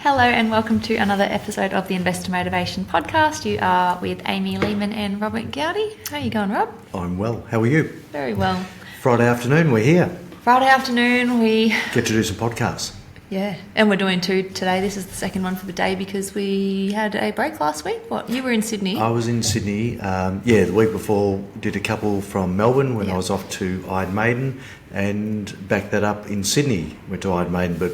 Hello and welcome to another episode of the Investor Motivation Podcast. You are with Amy Lehman and Robert Gowdy. How are you going, Rob? I'm well. How are you? Very well. Friday afternoon, we're here. Friday afternoon, we Get to do some podcasts. Yeah, and we're doing two today. This is the second one for the day because we had a break last week. What? You were in Sydney? I was in Sydney. The week before did a couple from Melbourne when I was off to Iron Maiden, and backed that up in Sydney. Went to Iron Maiden, but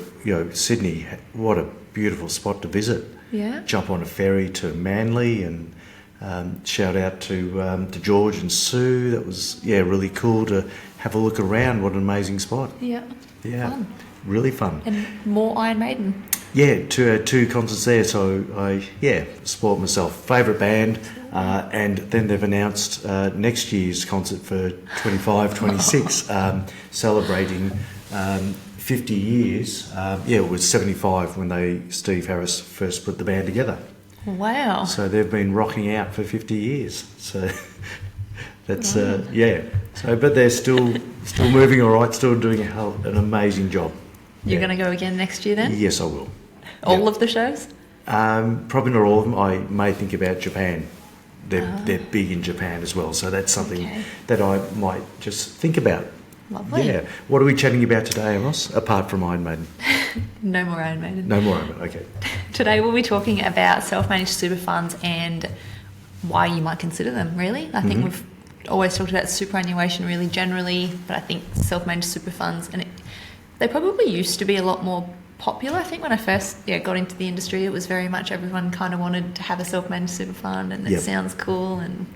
Sydney, what a beautiful spot to visit. Yeah. Jump on a ferry to Manly and shout out to George and Sue. That was really cool to have a look around. What an amazing spot. Yeah. Fun. Really fun. And more Iron Maiden. Yeah, two concerts there, so I support myself. Favourite band, and then they've announced next year's concert for 25-26, celebrating 50 years. It was 75 when Steve Harris first put the band together. Wow. So they've been rocking out for 50 years. So that's So, but they're still moving all right, still doing an amazing job. You're going to go again next year then? Yes, I will. All of the shows? Probably not all of them. I may think about Japan. They're big in Japan as well, so that's something that I might just think about. Lovely. Yeah. What are we chatting about today, Ross, apart from Iron Maiden? No more Iron Maiden. No more Iron Maiden, okay. Today we'll be talking about self-managed super funds and why you might consider them, really. I think we've always talked about superannuation really generally, but I think self-managed super funds, and they probably used to be a lot more popular. I think when I first got into the industry, it was very much everyone kind of wanted to have a self-managed super fund, and it sounds cool. And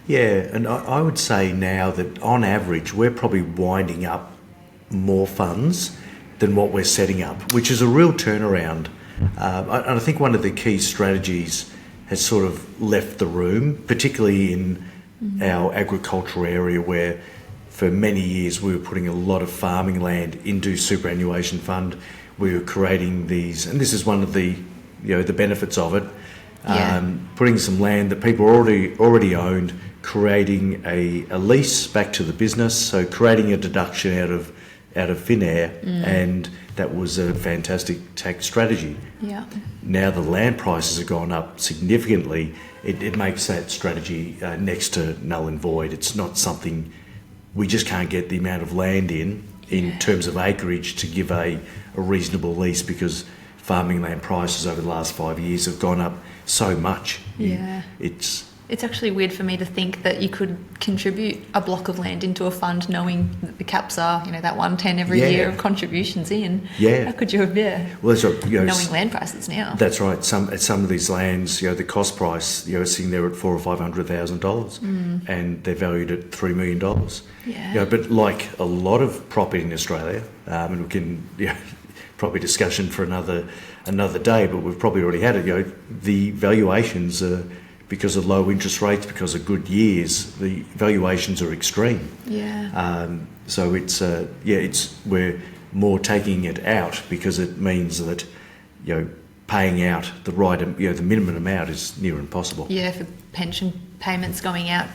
and I would say now that on average we're probably winding up more funds than what we're setting up, which is a real turnaround. And I think one of the key strategies has sort of left the room, particularly in our agricultural area, where for many years we were putting a lot of farming land into superannuation fund. We were creating these, and this is one of the the benefits of it. Putting some land that people already owned, creating a lease back to the business, so creating a deduction out of thin air, and that was a fantastic tax strategy. Yeah. Now the land prices have gone up significantly. It makes that strategy next to null and void. It's not something. We just can't get the amount of land in terms of acreage to give a reasonable lease, because farming land prices over the last 5 years have gone up so much. Yeah. It's actually weird for me to think that you could contribute a block of land into a fund knowing that the caps are, that 110 every year of contributions in. Yeah. How could you have, Well, that's what, knowing land prices now. That's right. Some of these lands, the cost price, is sitting there at $400,000 or $500,000, and they're valued at $3 million. Yeah. But like a lot of property in Australia, and we can, probably discussion for another day, but we've probably already had it. The valuations are, because of low interest rates, because of good years, the valuations are extreme. Yeah. So it's we're more taking it out because it means that paying out the right the minimum amount is near impossible. Yeah, for pension payments going out,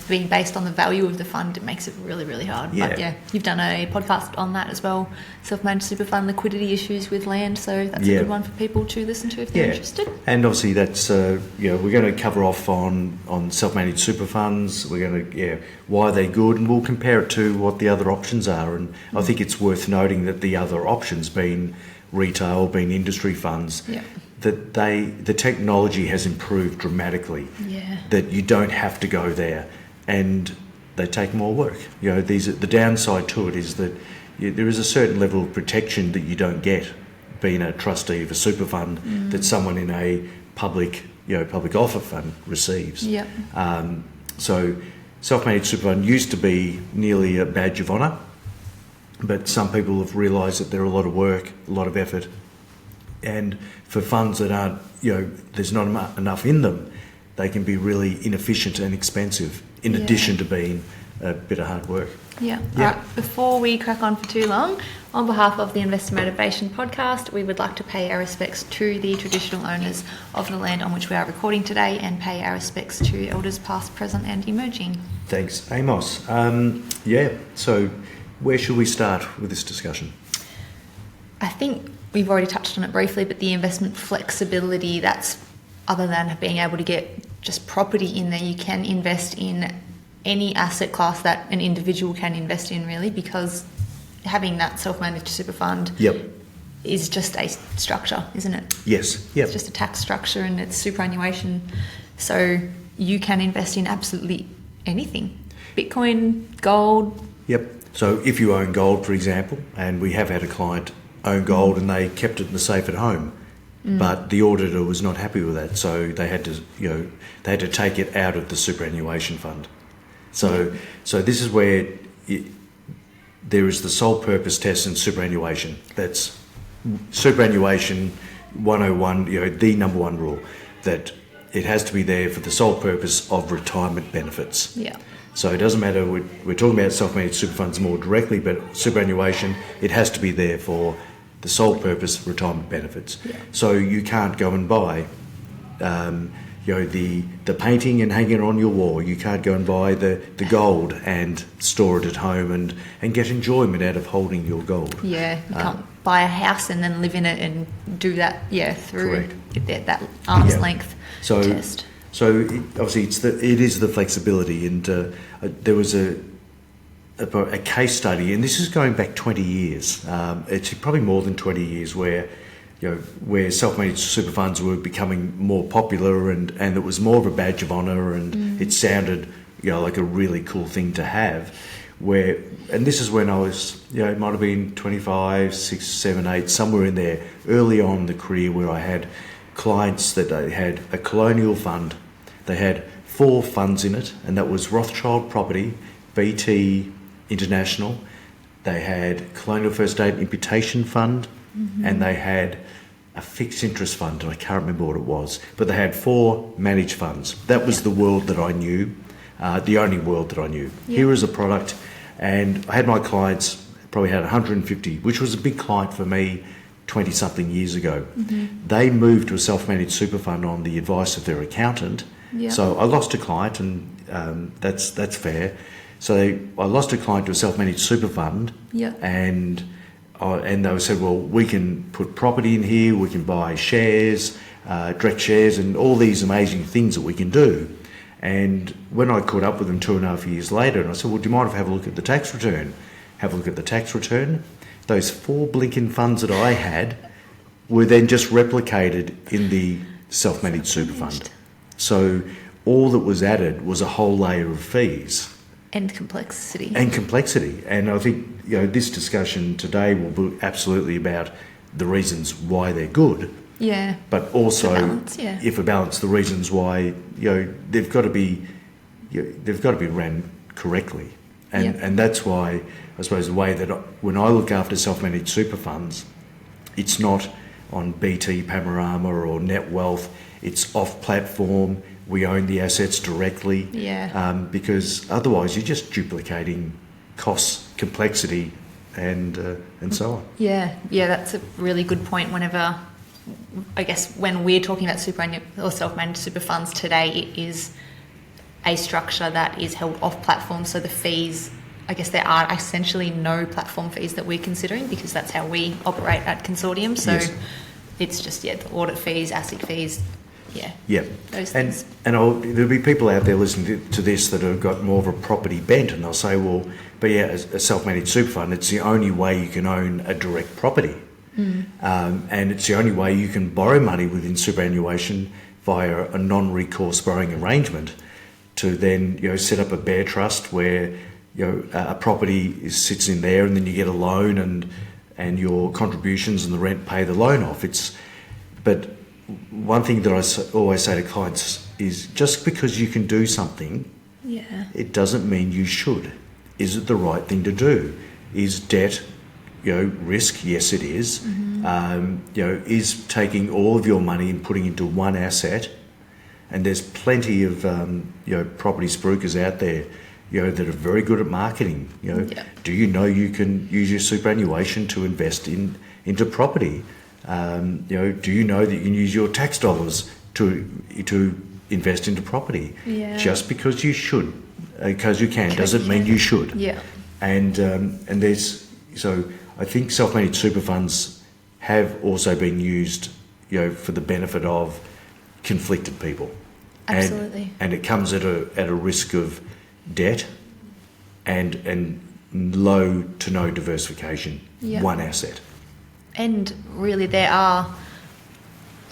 being based on the value of the fund, it makes it really, really hard. Yeah. But you've done a podcast on that as well, self-managed super fund liquidity issues with land, so that's a good one for people to listen to if they're interested. And obviously that's we're going to cover off on self-managed super funds. We're going to why they're good, and we'll compare it to what the other options are. And I think it's worth noting that the other options, being retail, being industry funds, that the technology has improved dramatically. That you don't have to go there, and they take more work. The downside to it is that there is a certain level of protection that you don't get being a trustee of a super fund that someone in a public offer fund receives. So self-managed super fund used to be nearly a badge of honour, but some people have realised that they're a lot of work, a lot of effort, and for funds that aren't, there's not enough in them, they can be really inefficient and expensive, in addition to being a bit of hard work. All right, before we crack on for too long, on behalf of the Investor Motivation Podcast, we would like to pay our respects to the traditional owners of the land on which we are recording today, and pay our respects to elders past, present and emerging. Thanks, Amos. So where should we start with this discussion? I think we've already touched on it briefly, but the investment flexibility, that's other than being able to get just property in there, you can invest in any asset class that an individual can invest in, really, because having that self-managed super fund is just a structure, isn't it? Yes. Yep. It's just a tax structure and it's superannuation. So you can invest in absolutely anything. Bitcoin, gold. Yep. So if you own gold, for example, and we have had a client own gold and they kept it in the safe at home, but the auditor was not happy with that, so they had to take it out of the superannuation fund. So this is where there is the sole purpose test in superannuation. That's superannuation 101, the number one rule, that it has to be there for the sole purpose of retirement benefits. Yeah. So it doesn't matter, we're talking about self-managed super funds more directly, but superannuation, it has to be there for the sole purpose retirement benefits. Yeah. So you can't go and buy the painting and hang it on your wall. You can't go and buy the gold and store it at home and get enjoyment out of holding your gold. Yeah, you can't buy a house and then live in it and do that, through that arm's length test. So obviously it is the flexibility, and there was a case study, and this is going back 20 years. It's probably more than 20 years where self-managed super funds were becoming more popular, and it was more of a badge of honour, and it sounded like a really cool thing to have. And this is when I was, it might have been 25, 6, 7, 8, somewhere in there, early on in the career, where I had clients that they had a colonial fund. They had 4 funds in it, and that was Rothschild Property, BT International. They had Colonial First Aid Imputation Fund, and they had a fixed interest fund, and I can't remember what it was, but they had 4 managed funds. That was the world that I knew, the only world that I knew. Here is a product, and I had my clients, probably had 150, which was a big client for me 20-something years ago. They moved to a self-managed super fund on the advice of their accountant. So I lost a client, and that's fair. So I lost a client to a self-managed super fund, and they said, well, we can put property in here, we can buy shares, direct shares, and all these amazing things that we can do. And when I caught up with them 2.5 years later, and I said, well, do you mind if I have a look at the tax return? Have a look at the tax return. Those 4 blinking funds that I had were then just replicated in the self-managed super fund. So all that was added was a whole layer of fees. And complexity. And I think this discussion today will be absolutely about the reasons why they're good. Yeah. But also, if a balance, the reasons why they've got to be run correctly. And that's why I suppose the way that when I look after self-managed super funds, it's not on BT Panorama or Net Wealth. It's off platform. We own the assets directly. Because otherwise you're just duplicating costs, complexity, and so on. Yeah, that's a really good point. Whenever, I guess, when we're talking about superannuation or self-managed super funds today, it is a structure that is held off platform. So the fees, I guess there are essentially no platform fees that we're considering, because that's how we operate at Consortium. So it's just the audit fees, ASIC fees. Those things. And there'll be people out there listening to this that have got more of a property bent, and they'll say, well, but as a self-managed super fund, it's the only way you can own a direct property. And it's the only way you can borrow money within superannuation via a non-recourse borrowing arrangement to then set up a bare trust where a property sits in there, and then you get a loan, and your contributions and the rent pay the loan off. But one thing that I always say to clients is, just because you can do something, it doesn't mean you should. Is it the right thing to do? Is debt, risk? Yes, it is. Is taking all of your money and putting into one asset? And there's plenty of property spruikers out there, that are very good at marketing. Do you know you can use your superannuation to invest into property? Do you know that you can use your tax dollars to invest into property? Just because you should, because you can, doesn't mean you should. And I think self-managed super funds have also been used, for the benefit of conflicted people. Absolutely. And it comes at a risk of debt and low to no diversification. Yeah. One asset. And really, there are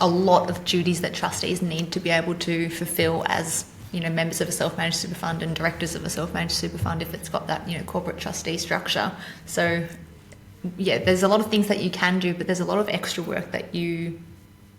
a lot of duties that trustees need to be able to fulfil as, members of a self-managed super fund and directors of a self-managed super fund if it's got that, corporate trustee structure. So, yeah, there's a lot of things that you can do, but there's a lot of extra work that you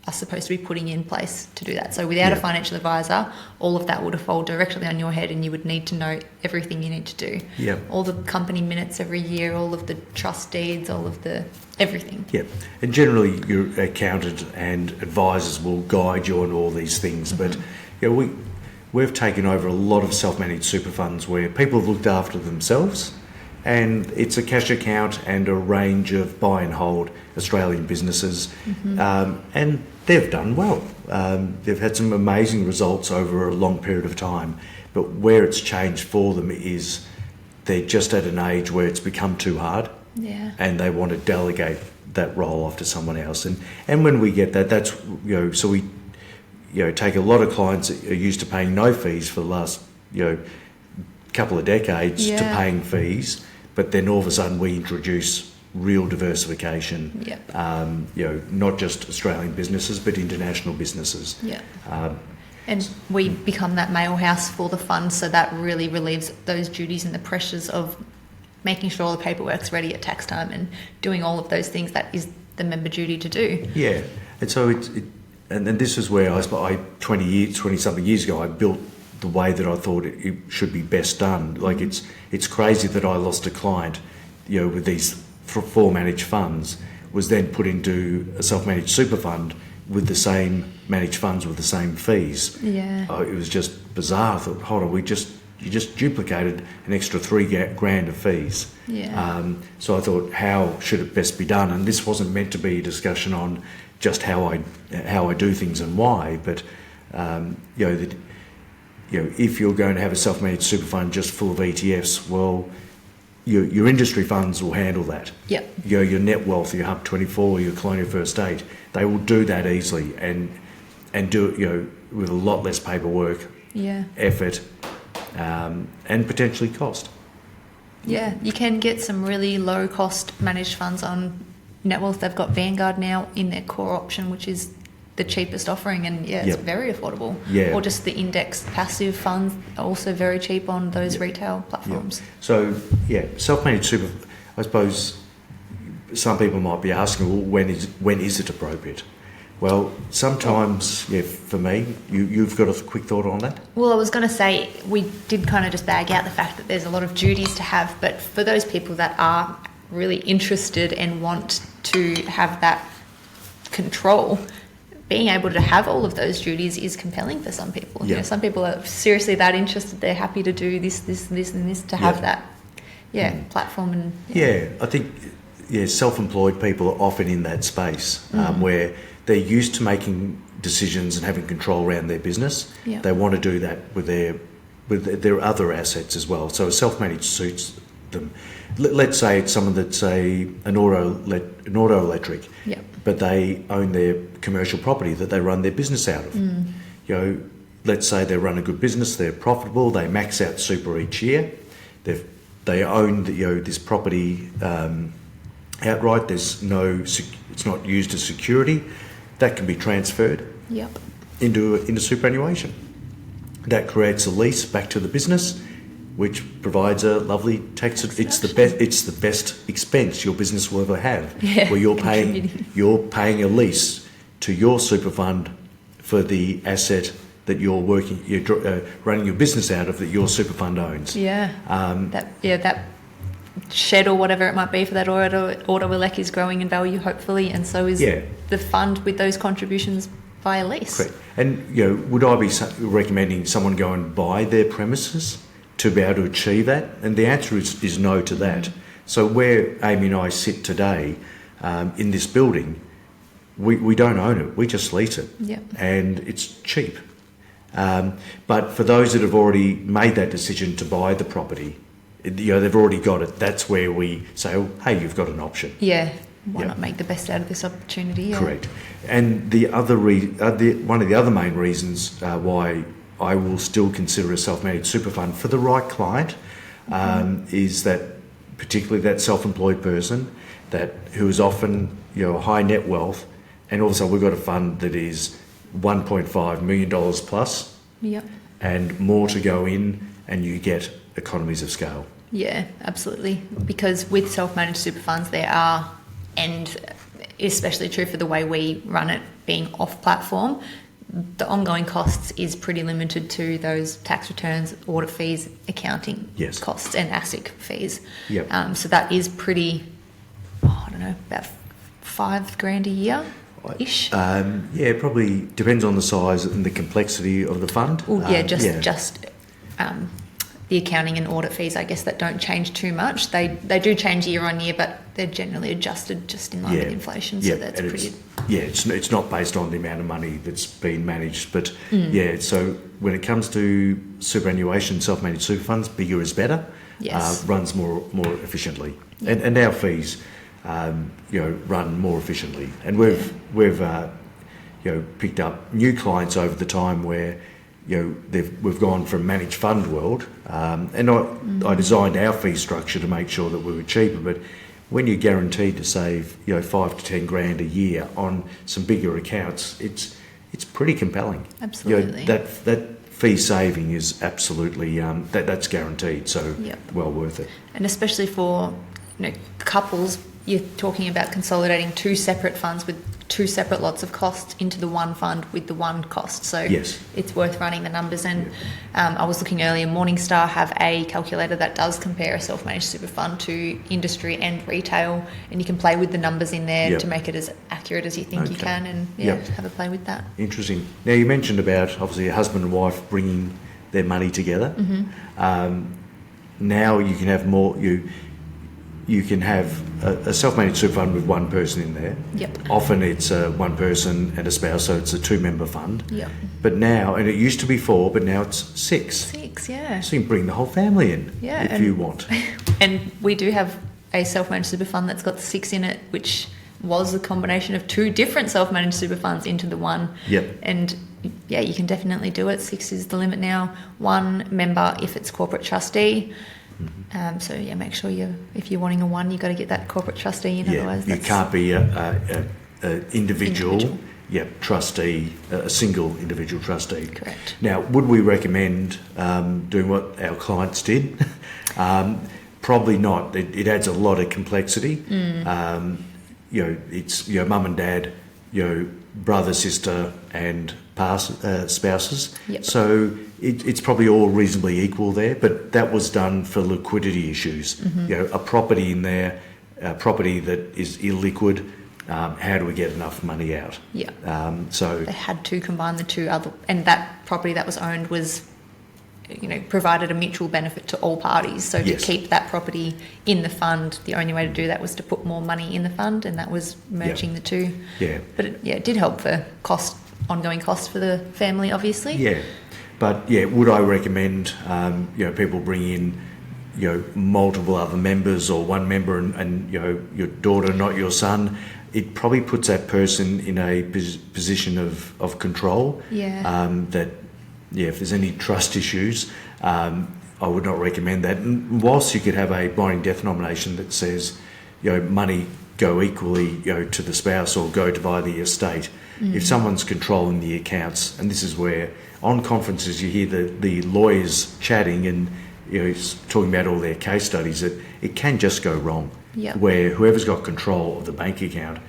are supposed to be putting in place to do that. So without a financial advisor, all of that would fall directly on your head and you would need to know everything you need to do. Yeah. All the company minutes every year, all of the trust deeds, all of the everything. Yeah. And generally your accountant and advisors will guide you on all these things. But we've taken over a lot of self-managed super funds where people have looked after themselves, and it's a cash account and a range of buy and hold Australian businesses, and they've done well. They've had some amazing results over a long period of time, but where it's changed for them is they're just at an age where it's become too hard, and they want to delegate that role off to someone else. And when we get that, that's so we take a lot of clients that are used to paying no fees for the last couple of decades to paying fees. But then all of a sudden we introduce real diversification, not just Australian businesses, but international businesses. And we become that mail house for the fund, so that really relieves those duties and the pressures of making sure all the paperwork's ready at tax time and doing all of those things that is the member duty to do. Yeah, and so and this is where I 20-something years ago, I built the way that I thought it should be best done. Like it's crazy that I lost a client, with these 4 managed funds, was then put into a self-managed super fund with the same managed funds with the same fees. It was just bizarre. I thought, hold on, you just duplicated an extra $3,000 of fees. So I thought, how should it best be done? And this wasn't meant to be a discussion on just how I do things and why, but if you're going to have a self-managed super fund just full of ETFs, well, your industry funds will handle that. Your net wealth, your Hub 24, your Colonial First State, they will do that easily and do it with a lot less paperwork, effort, and potentially cost. You can get some really low cost managed funds on net wealth. They've got Vanguard now in their core option, which is the cheapest offering, and it's very affordable. Or just the index passive funds are also very cheap on those retail platforms. So self-managed super, I suppose some people might be asking, well, when is it appropriate? Well, sometimes, for me, you've got a quick thought on that? Well, I was going to say, we did kind of just bag out the fact that there's a lot of duties to have, but for those people that are really interested and want to have that control, being able to have all of those duties is compelling for some people. Some people are seriously that interested. They're happy to do this, and this to have that platform. And I think self-employed people are often in that space where they're used to making decisions and having control around their business. They want to do that with their other assets as well. So self-managed suits them. Let's say it's someone that's an auto electric, but they own their commercial property that they run their business out of. Let's say they run a good business, they're profitable, they max out super each year, they own this property outright. It's not used as security. That can be transferred into superannuation. That creates a lease back to the business, which provides a lovely tax. It's the best expense your business will ever have. Where you're paying a lease to your super fund for the asset that you're running your business out of, that your super fund owns. That shed or whatever it might be for that auto elect is growing in value, hopefully, and so is the fund with those contributions via lease. Correct. And would I be recommending someone go and buy their premises to be able to achieve that? And the answer is no to that. So where Amy and I sit today in this building, we don't own it, we just lease it, and it's cheap. But for those that have already made that decision to buy the property, they've already got it, that's where we say, oh, hey, you've got an option. why not make the best out of this opportunity? Yeah. Correct. And the other one of the other main reasons why I will still consider a self-managed super fund for the right client is that, particularly that self-employed person who is often high net wealth, and also we've got a fund that is $1.5 million plus, and more to go in, and you get economies of scale. Yeah, absolutely. Because with self-managed super funds, there are, and especially true for the way we run it, being off-platform, the ongoing costs is pretty limited to those tax returns, audit fees, accounting costs, and ASIC fees. Yep. So that is pretty, I don't know, about $5,000 a year-ish. Probably depends on the size and the complexity of the fund. Just the accounting and audit fees, I guess, that don't change too much. They do change year on year, but they're generally adjusted just in line with inflation. So that's pretty. It's not based on the amount of money that's been managed, but so when it comes to superannuation, self-managed super funds, bigger is better. Yes. Runs more efficiently, and our fees, run more efficiently, and we've picked up new clients over the time where. We've gone from managed fund world, and I designed our fee structure to make sure that we were cheaper. But when you're guaranteed to save, $5,000 to $10,000 a year on some bigger accounts, it's pretty compelling. Absolutely. That fee saving is absolutely that's guaranteed. So well worth it. And especially for couples, you're talking about consolidating two separate funds with two separate lots of costs into the one fund with the one cost. So it's worth running the numbers. And I was looking earlier, Morningstar have a calculator that does compare a self-managed super fund to industry and retail, and you can play with the numbers in there to make it as accurate as you think you can, and have a play with that. Interesting. Now, you mentioned about obviously a husband and wife bringing their money together. Now you can have more. You can have a self-managed super fund with one person in there. Yep. Often it's one person and a spouse, so it's a two-member fund. Yep. But now, and it used to be 4, but now it's 6. 6, yeah. So you can bring the whole family in if you want. And we do have a self-managed super fund that's got 6 in it, which was a combination of 2 different self-managed super funds into the one. Yep. And you can definitely do it. 6 is the limit now. 1 member if it's corporate trustee. So make sure if you're wanting a 1, you've got to get that corporate trustee in. Otherwise, you can't be a individual. Yep, trustee, a single individual trustee. Correct. Now, would we recommend doing what our clients did? Probably not. It adds a lot of complexity. It's mum and dad, brother, sister, and spouses. Yep. So it's probably all reasonably equal there, but that was done for liquidity issues. A property in there, a property that is illiquid. How do we get enough money out? Yeah. So they had to combine the two other, and that property that was owned was, provided a mutual benefit to all parties. So to keep that property in the fund, the only way to do that was to put more money in the fund, and that was merging the two. Yeah. But it did help for ongoing costs for the family, obviously. Yeah. But would I recommend people bring in multiple other members or one member and your daughter, not your son? It probably puts that person in a position of control. Yeah. If there's any trust issues, I would not recommend that. And whilst you could have a binding death nomination that says, money go equally, to the spouse or go to buy the estate. If someone's controlling the accounts, and this is where on conferences you hear the lawyers chatting and talking about all their case studies, that it can just go wrong. Yep. Where whoever's got control of the bank account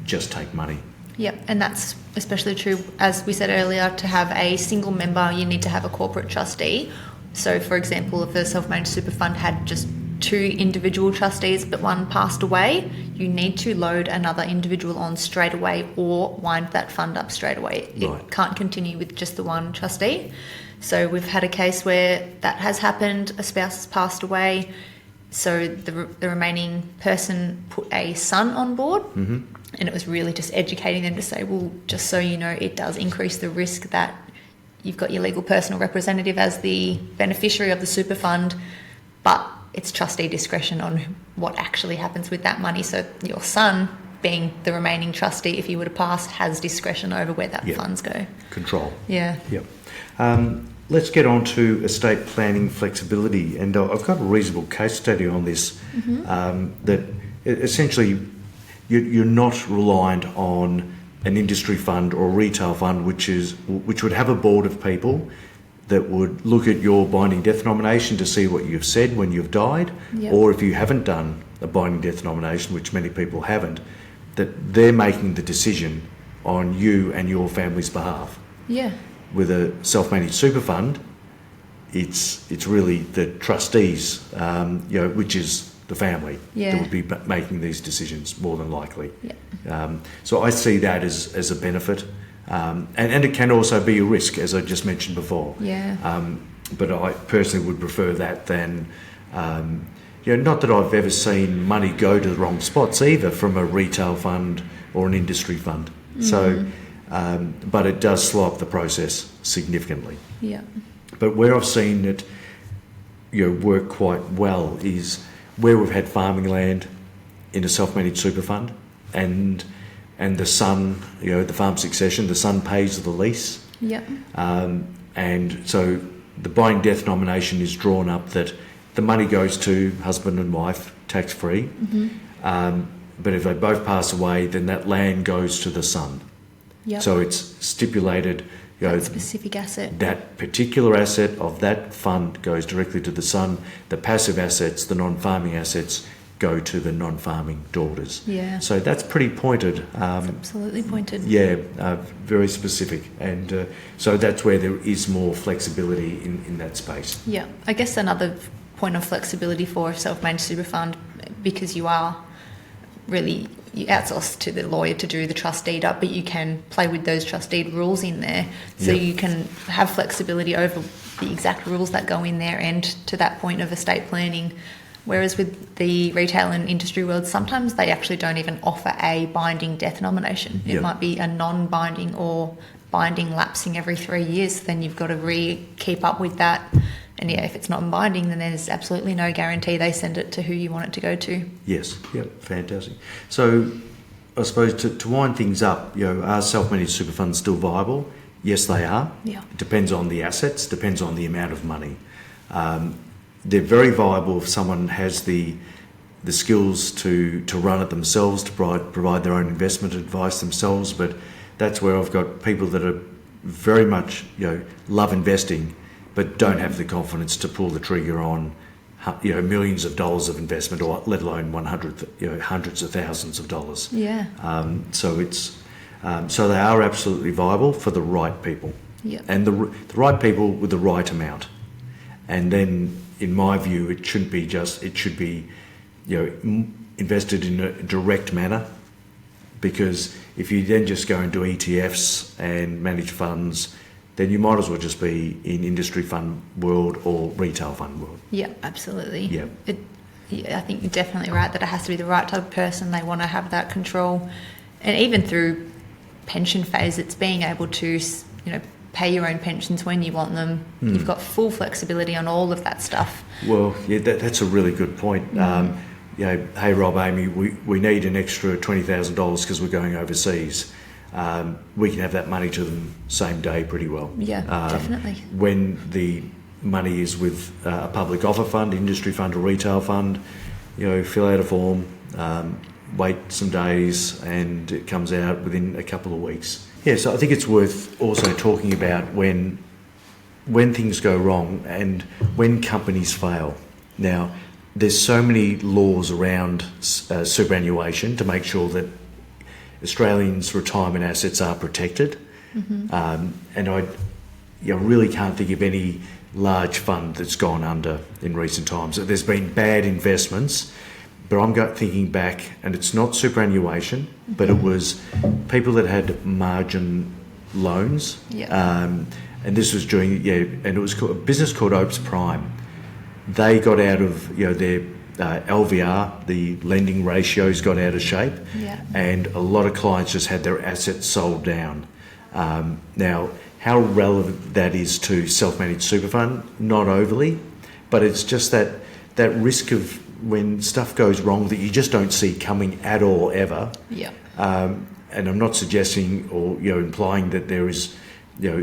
just take money. Yep, and that's especially true, as we said earlier, to have a single member, you need to have a corporate trustee. So, for example, if the self-managed super fund had just 2 individual trustees but one passed away, you need to load another individual on straight away or wind that fund up straight away. Right. It can't continue with just the one trustee. So we've had a case where that has happened, a spouse has passed away, so the remaining person put a son on board. And it was really just educating them to say, well, just so you know, it does increase the risk that you've got your legal personal representative as the beneficiary of the super fund, but it's trustee discretion on what actually happens with that money. So your son being the remaining trustee, if you were to pass, has discretion over where that funds go. Control. Yeah. Yep. Let's get on to estate planning flexibility, and I've got a reasonable case study on this. That essentially you're not reliant on an industry fund or a retail fund, which would have a board of people that would look at your binding death nomination to see what you've said when you've died, or if you haven't done a binding death nomination, which many people haven't, that they're making the decision on you and your family's behalf. Yeah. With a self-managed super fund, it's really the trustees, which is the family, that would be making these decisions more than likely. Yeah. So I see that as a benefit, and it can also be a risk, as I just mentioned before. Yeah. But I personally would prefer that than, not that I've ever seen money go to the wrong spots either from a retail fund or an industry fund. So. But it does slow up the process significantly. Yeah. But where I've seen it, work quite well is where we've had farming land in a self-managed super fund, and the son, the farm succession, the son pays the lease. Yeah. And so the binding death nomination is drawn up that the money goes to husband and wife tax-free. But if they both pass away, then that land goes to the son. Yep. So it's stipulated, that specific asset. That particular asset of that fund goes directly to the son. The passive assets, the non-farming assets, go to the non-farming daughters. Yeah. So that's pretty pointed. It's absolutely pointed. Yeah, very specific. And so that's where there is more flexibility in that space. Yeah. I guess another point of flexibility for a self-managed super fund, because you outsource to the lawyer to do the trust deed up, but you can play with those trust deed rules in there, so you can have flexibility over the exact rules that go in there and to that point of estate planning. Whereas with the retail and industry world, sometimes they actually don't even offer a binding death nomination. It might be a non-binding or binding lapsing every 3 years. Then you've got to keep up with that. And if it's not binding, then there's absolutely no guarantee they send it to who you want it to go to. Yes, fantastic. So I suppose to wind things up, are self-managed super funds still viable? Yes, they are. Yeah. It depends on the assets, depends on the amount of money. They're very viable if someone has the skills to run it themselves, to provide their own investment advice themselves. But that's where I've got people that are very much love investing, but don't have the confidence to pull the trigger on millions of dollars of investment, or let alone hundreds of thousands of dollars. Yeah. So they are absolutely viable for the right people. Yeah. And the right people with the right amount. And then, in my view, it should be invested in a direct manner, because if you then just go into ETFs and managed funds, then you might as well just be in industry fund world or retail fund world. Yeah, absolutely. Yeah. I think you're definitely right that it has to be the right type of person. They want to have that control. And even through pension phase, it's being able to, pay your own pensions when you want them. You've got full flexibility on all of that stuff. Well, that's a really good point. Hey, Rob, Amy, we need an extra $20,000 because we're going overseas. We can have that money to them same day pretty well. Yeah, definitely. When the money is with a public offer fund, industry fund or retail fund, fill out a form, wait some days, and it comes out within a couple of weeks. Yeah, so I think it's worth also talking about when things go wrong and when companies fail. Now, there's so many laws around superannuation to make sure that Australians' retirement assets are protected. And I really can't think of any large fund that's gone under in recent times. There's been bad investments, but I'm thinking back, and it's not superannuation, but it was people that had margin loans. And this was and it was called a business called Opes Prime. They got out of their LVR, the lending ratios got out of shape, and a lot of clients just had their assets sold down. Now, how relevant that is to self-managed super fund, not overly, but it's just that risk of when stuff goes wrong that you just don't see coming at all ever. Yeah. And I'm not suggesting or implying that there is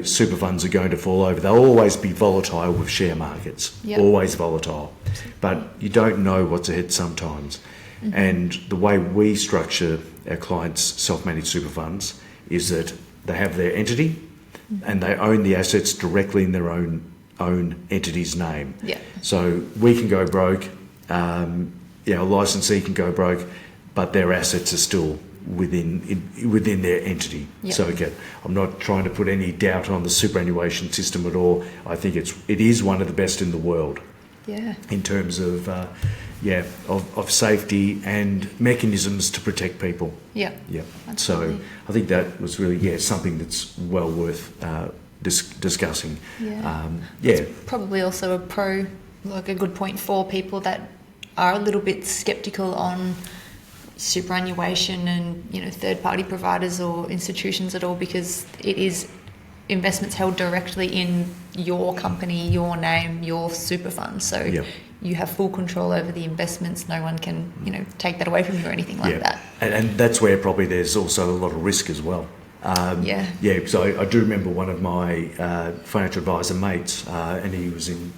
super funds are going to fall over. They'll always be volatile with share markets. Yep. Always volatile, but you don't know what's ahead sometimes. Mm-hmm. And the way we structure our clients' self-managed super funds is that they have their entity and they own the assets directly in their own entity's name. Yeah. So we can go broke, a licensee can go broke, but their assets are still within their entity. Yep. So again, I'm not trying to put any doubt on the superannuation system at all. I think it is one of the best in the world. Yeah. In terms of safety and mechanisms to protect people. Yeah. Yeah. Absolutely. So I think that was really something that's well worth discussing. Yeah. It's probably also a good point for people that are a little bit sceptical on superannuation and third-party providers or institutions at all, because it is investments held directly in your company, your name, your super fund. So you have full control over the investments. No one can take that away from you or anything like that. And that's where probably there's also a lot of risk as well. So I do remember one of my financial advisor mates, and he was in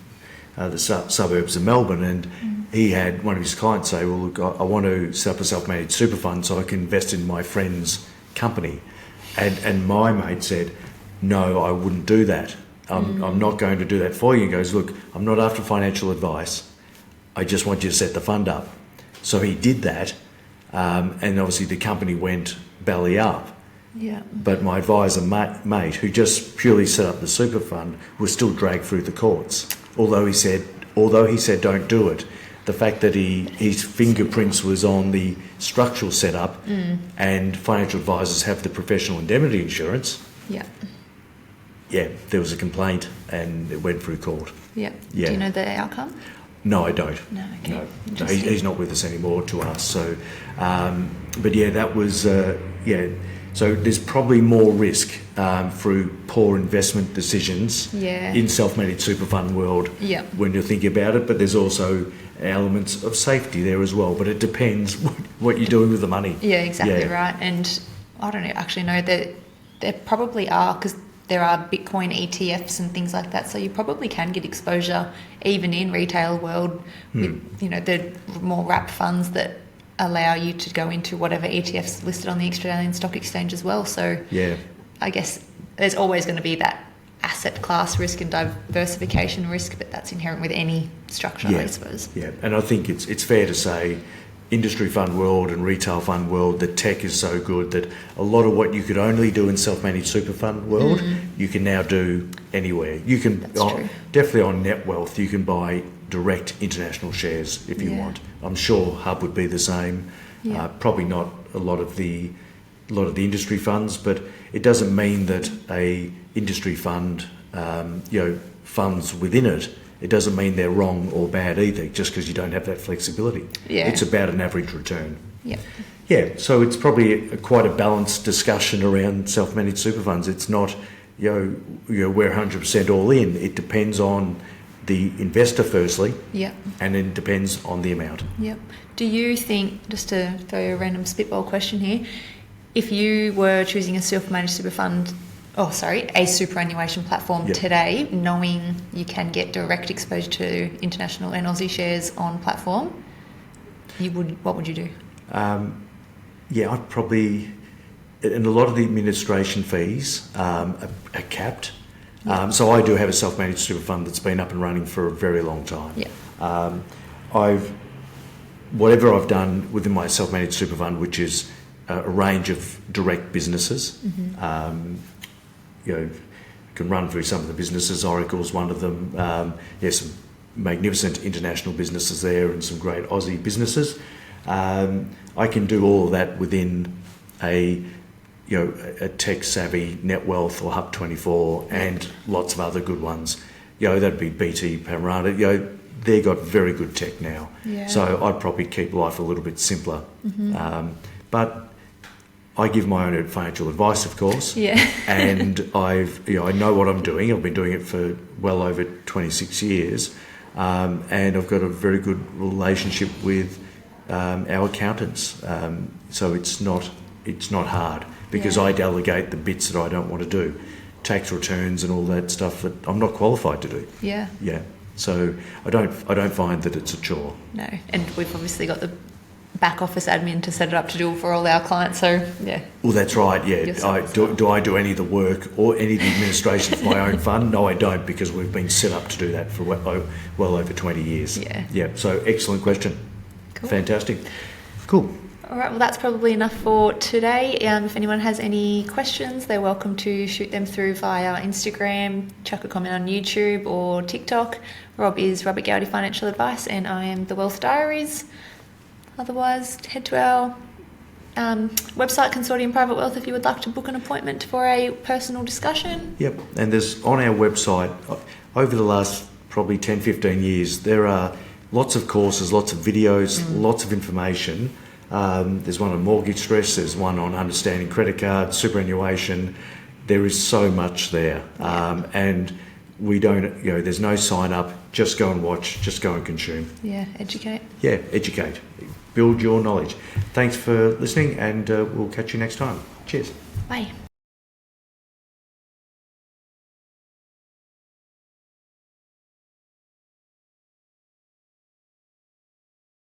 the suburbs of Melbourne, and he had one of his clients say, well, look, I want to set up a self-managed super fund so I can invest in my friend's company. And my mate said, no, I wouldn't do that. I'm not going to do that for you. He goes, look, I'm not after financial advice. I just want you to set the fund up. So he did that, and obviously the company went belly up. Yeah. But my advisor mate, who just purely set up the super fund, was still dragged through the courts. Although he said don't do it, the fact that his fingerprints was on the structural setup, and financial advisors have the professional indemnity insurance. Yeah. Yeah, there was a complaint and it went through court. Yeah. Yeah. Do you know the outcome? No, I don't. No, okay. No, he's not with us anymore to us. So, but that was, So there's probably more risk through poor investment decisions in self-managed super fund world when you're thinking about it. But there's also elements of safety there as well. But it depends what you're doing with the money. Yeah, exactly right. And I don't actually know that there probably are, because there are Bitcoin ETFs and things like that. So you probably can get exposure even in retail world with, the more wrap funds that allow you to go into whatever ETFs listed on the Australian Stock Exchange as well. So I guess there's always going to be that asset class risk and diversification risk, but that's inherent with any structure, I suppose. Yeah, and I think it's fair to say industry fund world and retail fund world, the tech is so good that a lot of what you could only do in self-managed super fund world, you can now do anywhere. You can definitely on net wealth, you can buy direct international shares if you want. I'm sure Hub would be the same. Probably not a lot of the industry funds, but it doesn't mean that a industry fund, funds within it. It doesn't mean they're wrong or bad either, just because you don't have that flexibility. It's about an average return. So it's probably quite a balanced discussion around self-managed super funds. It's not, we're 100% all in. It depends on the investor firstly, and then depends on the amount. Do you think, just to throw a random spitball question here, if you were choosing a self-managed super fund, a superannuation platform today, knowing you can get direct exposure to international and Aussie shares on platform, what would you do? I'd probably, and a lot of the administration fees are capped. So I do have a self-managed super fund that's been up and running for a very long time. Whatever I've done within my self-managed super fund, which is a range of direct businesses, can run through some of the businesses. Oracle's one of them. Some magnificent international businesses there and some great Aussie businesses. I can do all of that within a tech-savvy NetWealth or Hub24 and lots of other good ones. That'd be BT, Panorama. They've got very good tech now. So I'd probably keep life a little bit simpler. But I give my own financial advice, of course. And I know what I'm doing. I've been doing it for well over 26 years. and I've got a very good relationship with our accountants. So it's not hard because I delegate the bits that I don't want to do, tax returns and all that stuff that I'm not qualified to do. Yeah. Yeah. So I don't find that it's a chore. No, and we've obviously got the back office admin to set it up to do for all our clients. So yeah. Well, that's right. Yeah. Do I do any of the work or any of the administration for my own fund? No, I don't, because we've been set up to do that for well over 20 years. Yeah. Yeah. So excellent question. Cool. Fantastic. Cool. All right, well, that's probably enough for today. If anyone has any questions, they're welcome to shoot them through via Instagram, chuck a comment on YouTube or TikTok. Rob is Robert Gowdy Financial Advice, and I am The Wealth Diaries. Otherwise, head to our website, Consortium Private Wealth, if you would like to book an appointment for a personal discussion. Yep, and there's on our website, over the last probably 10, 15 years, there are lots of courses, lots of videos, lots of information. There's one on mortgage stress, there's one on understanding credit cards, superannuation. There is so much there. And we don't, there's no sign up, just go and watch, just go and consume. Yeah, educate. Yeah, educate. Build your knowledge. Thanks for listening, and we'll catch you next time. Cheers. Bye.